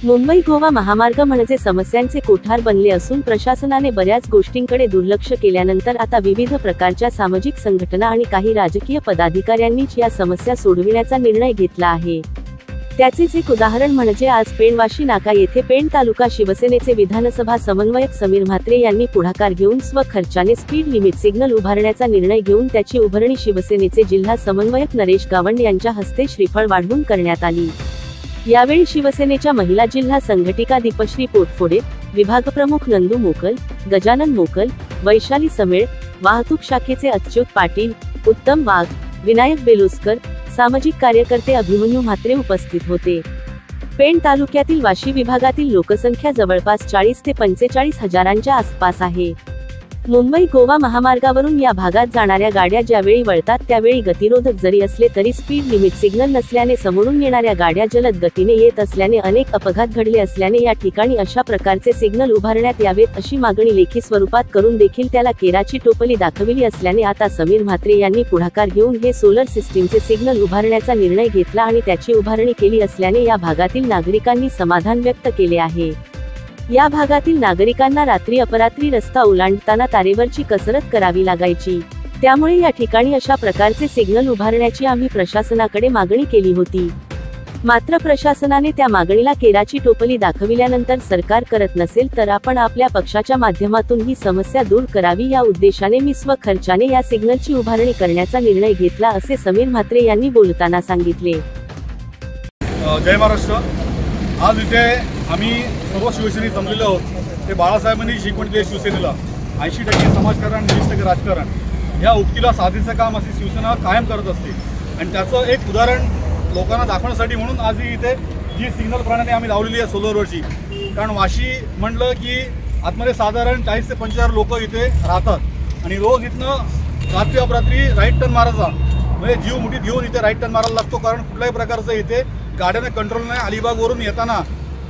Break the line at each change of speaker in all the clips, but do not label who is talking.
मुंबई गोवा महामार्ग म्हणजे समस्यांचे कोठार बनले असून प्रशासनाने बऱ्याच गोष्टींकडे दुर्लक्ष केल्यानंतर आता विविध प्रकारच्या सामाजिक संघटना आणि काही राजकीय पदाधिकाऱ्यांनीच या समस्या सोडविण्याचा निर्णय घेतला आहे। त्याचेच एक उदाहरण म्हणजे आज पेण वाशी नाका येथे पेण तालुका शिवसेनेचे विधानसभा समन्वयक समीर म्हात्रे यांनी पुढाकार घेऊन स्वखर्चाने स्पीड लिमिट सिग्नल उभारण्याचा निर्णय घेऊन त्याची उभारणी शिवसेनेचे जिल्हा समन्वयक नरेश गावंड यांच्या हस्ते श्रीफळ वाढवून करण्यात आली। यावेळी शिवसेनेच्या महिला जिल्हा संघटिका दीपश्री पोटफोडे, विभाग प्रमुख नंदू मोकल, गजानन मोकल, वैशाली समेळ, वाहतूक शाखेचे अच्युत पाटील, उत्तम वाघ, विनायक बेलुस्कर, सामाजिक कार्यकर्ते अभिमन्यू म्हात्रे उपस्थित होते। पेण तालुक्यातील वाशी विभागातील लोकसंख्या जवळपास 40 ते 45 हजारांच्या आसपास आहे। मुंबई गोवा महामार्गावरून या भागात जाणाऱ्या गाड्या ज्यावेळी वळतात त्यावेळी गतिरोधक जरी असले तरी स्पीड लिमिट सिग्नल नसल्याने समोरून येणाऱ्या गाड्या जलद गतीने येत असल्याने अनेक अपघात घडले असल्याने या ठिकाणी अशा प्रकारचे सिग्नल उभारण्यात यावेत अशी मागणी लेखी स्वरूपात करून देखील त्याला केराची टोपली दाखविली असल्याने आता समीर म्हात्रे यांनी पुढाकार घेऊन हे सोलर सिस्टीमचे सिग्नल उभारण्याचा निर्णय घेतला आणि त्याची उभारणी केली असल्याने या भागातील नागरिकांनी समाधान व्यक्त केले आहे। या भागातील नागरिकांना रात्री अपरात्री रस्ता ओलांडताना तारेवरची कसरत करावी लागायची, त्यामुळे या ठिकाणी अशा प्रकारचे सिग्नल उभारण्याची आम्ही प्रशासनाकडे मागणी केली होती। मात्र प्रशासनाने त्या मागणीला केराची टोपली दाखविल्यानंतर सरकार करत नसेल तर आपण आपल्या पक्षाच्या माध्यमातून ही समस्या दूर करावी या उद्देशाने मी स्वखर्चाने या सिग्नलची उभारणी करण्याचा निर्णय घेतला असे समीर म्हात्रे यांनी बोलताना सांगितले।
जय महाराष्ट्र। आज इथे आम्ही सर्व शिवसैनिक जमलेलो आहोत। ते बाळासाहेबांनी शिकवण दिली शिवसेनेला 80% समाजकारण 20% राजकारण या उक्तीला साधीचं काम अशी शिवसेना कायम करत असते आणि त्याचं एक उदाहरण लोकांना दाखवण्यासाठी म्हणून आज इथे जी सिग्नल प्रणाली आम्ही लावलेली आहे सोलरवरची। कारण वाशी म्हटलं की आतमध्ये साधारण 40 ते 45 लोक इथे राहतात आणि रोज इथनं रात्री अपरात्री राईट टर्न मारायचा म्हणजे जीव मुठीत घेऊन इथे राईट टर्न मारायला लागतो। कारण कुठल्याही प्रकारचं इथे गाड्यांना कंट्रोल नाही। अलिबागवरून येताना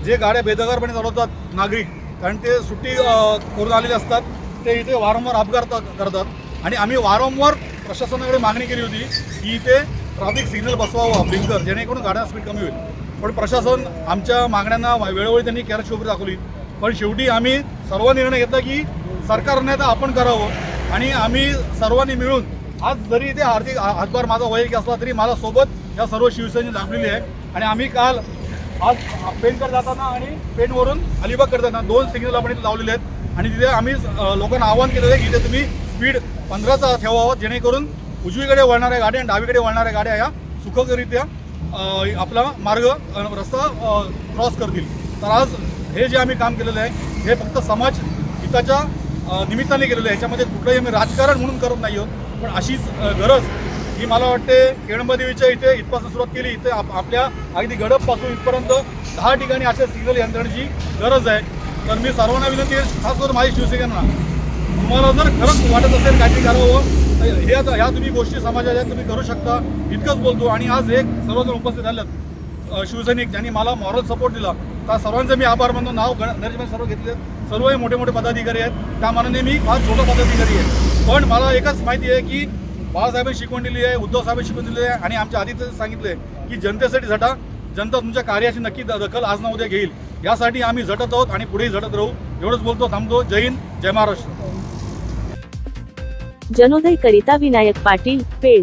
जे गाड्या बेदरकारपणे चालवतात नागरिक, कारण ते सुट्टी करून आलेले असतात, ते इथे वारंवार अपघात करतात आणि आम्ही वारंवार प्रशासनाकडे मागणी केली होती की इथे ट्रॅफिक सिग्नल बसवावं ब्लिंकर, जेणेकरून गाड्यांना स्पीड कमी होईल। पण प्रशासन आमच्या मागण्यांना वेळोवेळी त्यांनी केराची टोपली दाखवली। पण शेवटी आम्ही सर्व निर्णय घेतला की सरकारने तर आपण करावं आणि आम्ही सर्वांनी मिळून आज जरी इथे आर्थिक हातभार माझा वैयक्तिक असला तरी मला सोबत या सर्व शिवसेनेने लाभलेली आहे आणि आम्ही काल आज पेणकडे जाताना आणि पेणवरून अलिबागकडे जाताना 2 सिग्नल आपण लावलेले आहेत आणि तिथे आम्ही लोकांना आवाहन केलेलं आहे की इथे तुम्ही स्पीड 15चा ठेवावं, जेणेकरून उजवीकडे वळणाऱ्या गाड्या आणि डावीकडे वळणाऱ्या गाड्या या सुखकरित्या आपला मार्ग रस्ता क्रॉस करतील। तर आज हे जे आम्ही काम केलेलं आहे हे फक्त समाज हिताच्या निमित्ताने केलेलं आहे। याच्यामध्ये कुठलंही आम्ही राजकारण म्हणून करत नाही आहोत, पण अशीच गरज ही मला वाटते केळंबदेवीच्या इथे इथपासून सुरुवात केली, इथे आपल्या अगदी गडपपासून इथपर्यंत 10 ठिकाणी अशा सिग्नल यंत्रणेची गरज आहे। तर मी सर्वांना विनंती आहे, खास करून माझी शिवसेनेना, तुम्हाला जर खरंच वाटत असेल काहीतरी करावं ह्या तुम्ही गोष्टी समाजाच्या तुम्ही करू शकता, इतकंच बोलतो। आणि आज एक सर्वजण उपस्थित झालेत शिवसैनिक ज्यांनी मला मॉरल सपोर्ट दिला, त्या सर्वांचे मी आभार मानतो। नाव नरेशभाई सर्व घेतले, सर्व मोठे मोठे पदाधिकारी आहेत, त्या मानाने मी फार छोटा पदाधिकारी आहे। पण मला एकच माहिती आहे की बाळासाहेबांनी शिकवण दिली आहे, उद्धव साहेबांनी शिकवण दिली आहे आणि आमच्या आधीच सांगितले की जनतेसाठी झटा, जनता तुमच्या कार्याची नक्की दखल आज ना उद्या घेईल, यासाठी आम्ही झटत आहोत आणि पुढेही झटत राहू। एवढंच बोलतो, थांबतो। जय हिंद, जय महाराष्ट्र।
जनोदय करिता विनायक पाटील, पेण।